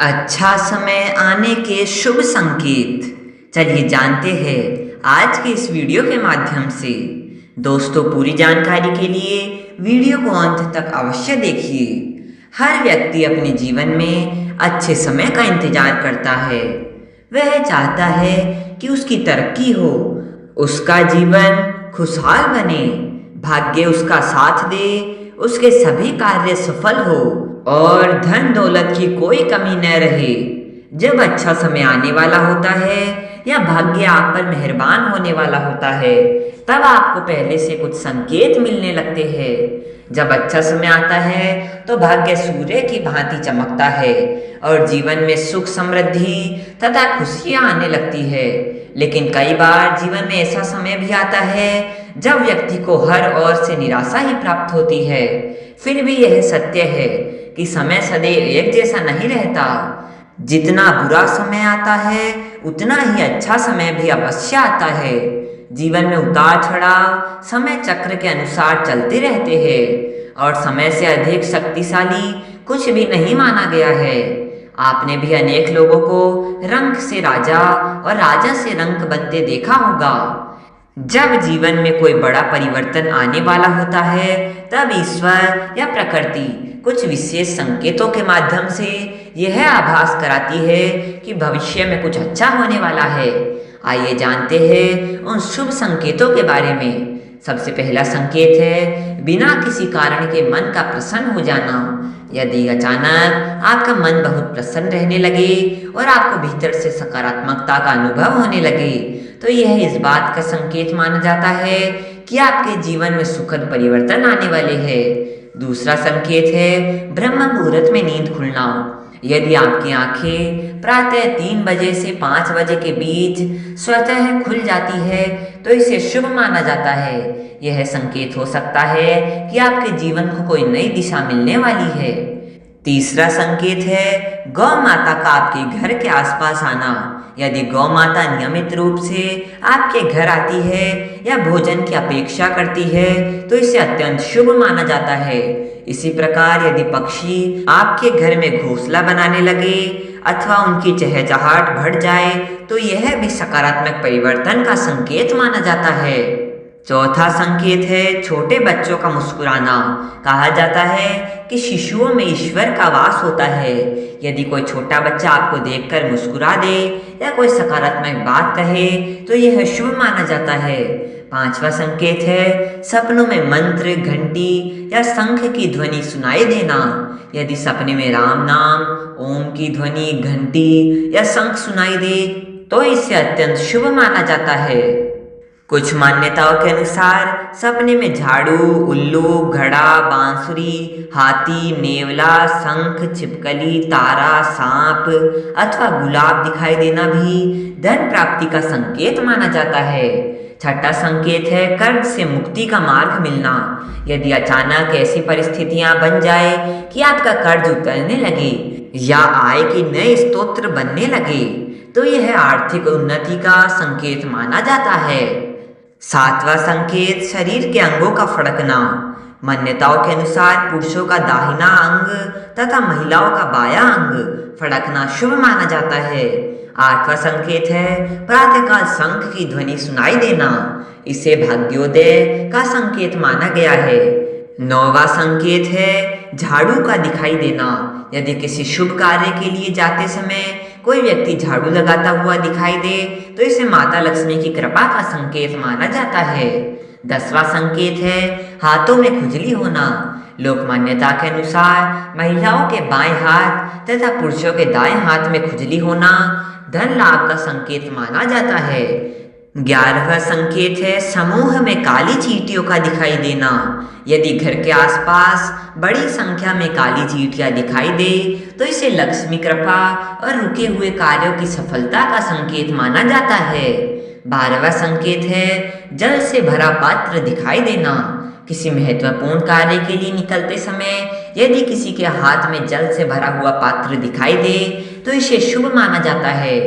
अच्छा समय आने के शुभ संकेत। चलिए जानते हैं आज के इस वीडियो के माध्यम से। दोस्तों, पूरी जानकारी के लिए वीडियो को अंत तक अवश्य देखिए। हर व्यक्ति अपने जीवन में अच्छे समय का इंतजार करता है। वह चाहता है कि उसकी तरक्की हो, उसका जीवन खुशहाल बने, भाग्य उसका साथ दे, उसके सभी कार्य सफल हो और धन दौलत की कोई कमी न रहे। जब अच्छा समय आने वाला होता है या भाग्य आप पर मेहरबान होने वाला होता है, तब आपको पहले से कुछ संकेत मिलने लगते हैं। जब अच्छा समय आता है तो भाग्य सूर्य की भांति चमकता है और जीवन में सुख समृद्धि तथा खुशियां आने लगती है। लेकिन कई बार जीवन में ऐसा समय भी आता है जब व्यक्ति को हर ओर से निराशा ही प्राप्त होती है। फिर भी यह सत्य है कि समय सदैव एक जैसा नहीं रहता। जितना बुरा समय आता है उतना ही अच्छा समय भी अवश्य आता है। जीवन में उतार चढ़ाव समय चक्र के अनुसार चलते रहते हैं और समय से अधिक शक्तिशाली कुछ भी नहीं माना गया है। आपने भी अनेक लोगों को रंक से राजा और राजा से रंक बनते देखा होगा। जब जीवन में कोई बड़ा परिवर्तन आने वाला होता है तब ईश्वर या प्रकृति कुछ विशेष संकेतों के माध्यम से यह आभास कराती है कि भविष्य में कुछ अच्छा होने वाला है। आइए जानते हैं उन शुभ संकेतों के बारे में। सबसे पहला संकेत है बिना किसी कारण के मन का प्रसन्न हो जाना। यदि अचानक आपका मन बहुत प्रसन्न रहने लगे और आपको भीतर से सकारात्मकता का अनुभव होने लगे तो यह इस बात का संकेत माना जाता है कि आपके जीवन में सुखद परिवर्तन आने वाले हैं। दूसरा संकेत है ब्रह्म मुहूर्त में नींद खुलना। यदि आपकी आंखें प्रातः 3 बजे से 5 बजे के बीच स्वतः खुल जाती है तो इसे शुभ माना जाता है। यह संकेत हो सकता है कि आपके जीवन को कोई नई दिशा मिलने वाली है। तीसरा संकेत है गौ माता का आपके घर के आसपास आना। यदि गौ माता नियमित रूप से आपके घर आती है या भोजन की अपेक्षा करती है तो इसे अत्यंत शुभ माना जाता है। इसी प्रकार यदि पक्षी आपके घर में घोंसला बनाने लगे अथवा उनकी चहचहाट बढ़ जाए तो यह भी सकारात्मक परिवर्तन का संकेत माना जाता है। चौथा संकेत है छोटे बच्चों का मुस्कुराना। कहा जाता है कि शिशुओं में ईश्वर का वास होता है। यदि कोई छोटा बच्चा आपको देखकर मुस्कुरा दे या कोई सकारात्मक बात कहे तो यह शुभ माना जाता है। पांचवा संकेत है सपनों में मंत्र, घंटी या शंख की ध्वनि सुनाई देना। यदि सपने में राम नाम, ओम की ध्वनि, घंटी या शंख सुनाई दे तो इसे अत्यंत शुभ माना जाता है। कुछ मान्यताओं के अनुसार सपने में झाड़ू, उल्लू, घड़ा, बांसुरी, हाथी, नेवला, शंख, छिपकली, तारा, सांप अथवा गुलाब दिखाई देना भी धन प्राप्ति का संकेत माना जाता है। छठा संकेत है कर्ज से मुक्ति का मार्ग मिलना। यदि अचानक ऐसी परिस्थितियां बन जाए कि आपका कर्ज उतरने लगे या आय के नए स्रोत बनने लगे तो यह आर्थिक उन्नति का संकेत माना जाता है। सातवां संकेत शरीर के अंगों का फड़कना। मान्यताओं के अनुसार पुरुषों का दाहिना अंग तथा महिलाओं का बायां अंग फड़कना शुभ माना जाता है। आठवां संकेत है प्रातःकाल शंख की ध्वनि सुनाई देना। इसे भाग्योदय का संकेत माना गया है। नौवां संकेत है झाड़ू का दिखाई देना। यदि किसी शुभ कार्य के लिए जाते समय कोई व्यक्ति झाड़ू लगाता हुआ दिखाई दे तो इसे माता लक्ष्मी की कृपा का संकेत माना जाता है। 10वां संकेत है हाथों में खुजली होना। लोक मान्यता के अनुसार महिलाओं के बाएं हाथ तथा पुरुषों के दाएं हाथ में खुजली होना धन लाभ का संकेत माना जाता है। 11वां संकेत है समूह में काली चींटियों का दिखाई देना। यदि घर के आसपास बड़ी संख्या में काली चींटियां दिखाई दे तो इसे लक्ष्मी कृपा और रुके हुए कार्यों की सफलता का संकेत माना जाता है। 12वां संकेत है जल से भरा पात्र दिखाई देना। किसी महत्वपूर्ण कार्य के लिए निकलते समय यदि किसी के हाथ में जल से भरा हुआ पात्र दिखाई दे तो इसे शुभ माना जाता है।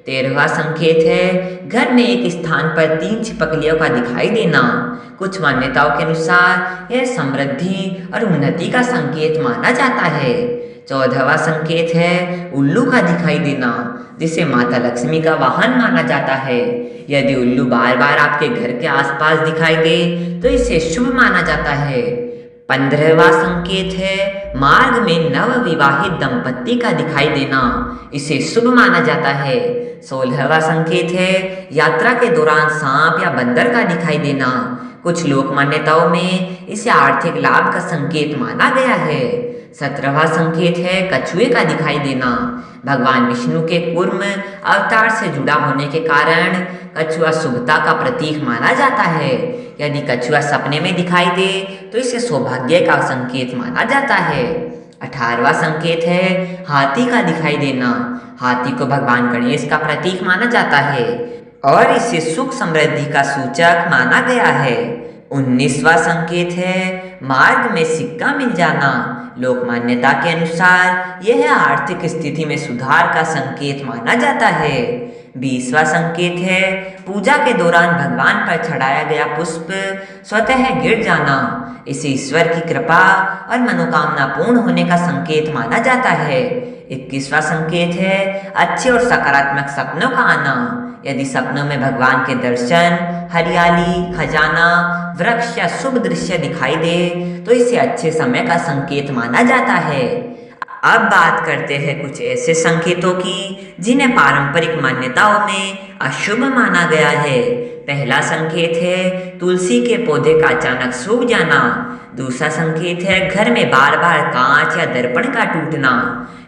13वां संकेत है घर में एक स्थान पर 3 छिपकलियों का दिखाई देना। कुछ मान्यताओं के अनुसार यह समृद्धि और उन्नति का संकेत माना जाता है। 14वां संकेत है उल्लू का दिखाई देना, जिसे माता लक्ष्मी का वाहन माना जाता है। यदि उल्लू बार बार आपके घर के आसपास दिखाई दे तो इसे शुभ माना जाता है। 15वां संकेत है मार्ग में नवविवाहित दंपत्ति का दिखाई देना, इसे शुभ माना जाता है। 16वां संकेत है यात्रा के दौरान सांप या बंदर का दिखाई देना, कुछ लोक मान्यताओं में इसे आर्थिक लाभ का संकेत माना गया है। 17वां संकेत है कछुए का दिखाई देना, भगवान विष्णु के कूर्म अवतार से जुड़ा होने के कारण कछुआ शुभता का प्रतीक माना जाता है। यदि कछुआ सपने में दिखाई दे तो इसे सौभाग्य का संकेत माना जाता है। 18वां संकेत है हाथी का दिखाई देना, हाथी को भगवान गणेश का प्रतीक माना जाता है और इसे सुख समृद्धि का सूचक माना गया है। 19वां संकेत है मार्ग में सिक्का मिल जाना, लोक मान्यता के अनुसार यह आर्थिक स्थिति में सुधार का संकेत माना जाता है। 20वां संकेत है पूजा के दौरान भगवान पर चढ़ाया गया पुष्प स्वतः गिर जाना, इसे ईश्वर की कृपा और मनोकामना पूर्ण होने का संकेत माना जाता है। 21वां संकेत है अच्छे और सकारात्मक सपनों का आना, यदि सपनों में भगवान के दर्शन, हरियाली, खजाना, वृक्ष या शुभ दृश्य दिखाई दे तो इसे अच्छे समय का संकेत माना जाता है। अब बात करते हैं कुछ ऐसे संकेतों की जिन्हें पारंपरिक मान्यताओं में अशुभ माना गया है। पहला संकेत है तुलसी के पौधे का अचानक सूख जाना। दूसरा संकेत है घर में बार बार कांच या दर्पण का टूटना।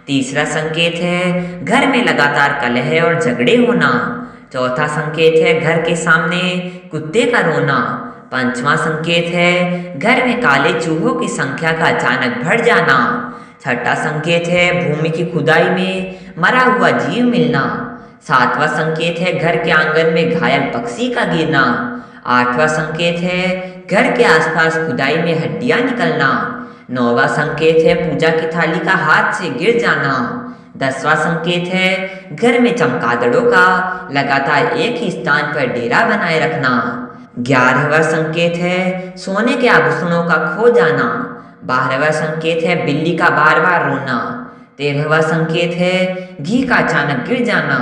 तीसरा संकेत है घर में लगातार कलह और झगड़े होना। चौथा संकेत है घर के सामने कुत्ते का रोना। पांचवा संकेत है घर में काले चूहों की संख्या का अचानक बढ़ जाना। छठा संकेत है भूमि की खुदाई में मरा हुआ जीव मिलना। सातवां संकेत है घर के आंगन में घायल पक्षी का गिरना। आठवां संकेत है घर के आसपास खुदाई में हड्डियां निकलना। नौवां संकेत है पूजा की थाली का हाथ से गिर जाना। 10वां संकेत है घर में चमगादड़ों का लगातार एक ही स्थान पर डेरा बनाए रखना। 11वां संकेत है सोने के आभूषणों का खो जाना। 12वां संकेत है बिल्ली का बार बार रोना। 13वां संकेत है घी का अचानक गिर जाना।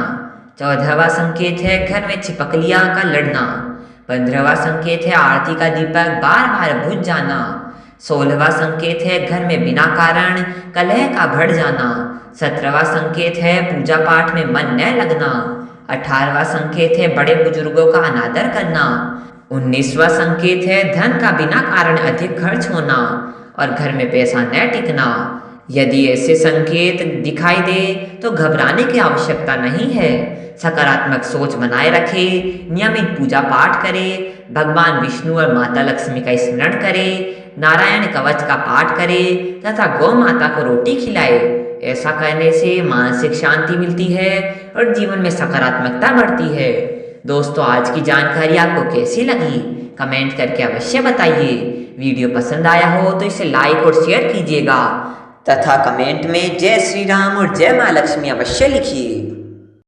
14वां संकेत है घर में छिपकलियां का लड़ना। 15वां संकेत है आरती का दीपक बार बार बुझ जाना। 16वां संकेत है घर में बिना कारण कलह का बढ़ जाना। 17वां संकेत है पूजा पाठ में मन न लगना। 18वां संकेत है बड़े बुजुर्गों का अनादर करना। 19वां संकेत है धन का बिना कारण अधिक खर्च होना और घर में पैसा न टिकना। यदि ऐसे संकेत दिखाई दे तो घबराने की आवश्यकता नहीं है। सकारात्मक सोच बनाए रखे, नियमित पूजा पाठ करे, भगवान विष्णु और माता लक्ष्मी का स्मरण करे, नारायण कवच का पाठ करे तथा गौ माता को रोटी खिलाए। ऐसा करने से मानसिक शांति मिलती है और जीवन में सकारात्मकता बढ़ती है। दोस्तों, आज की जानकारी आपको कैसी लगी कमेंट करके अवश्य बताइए। वीडियो पसंद आया हो तो इसे लाइक और शेयर कीजिएगा तथा कमेंट में जय श्री राम और जय माँ लक्ष्मी अवश्य लिखिए।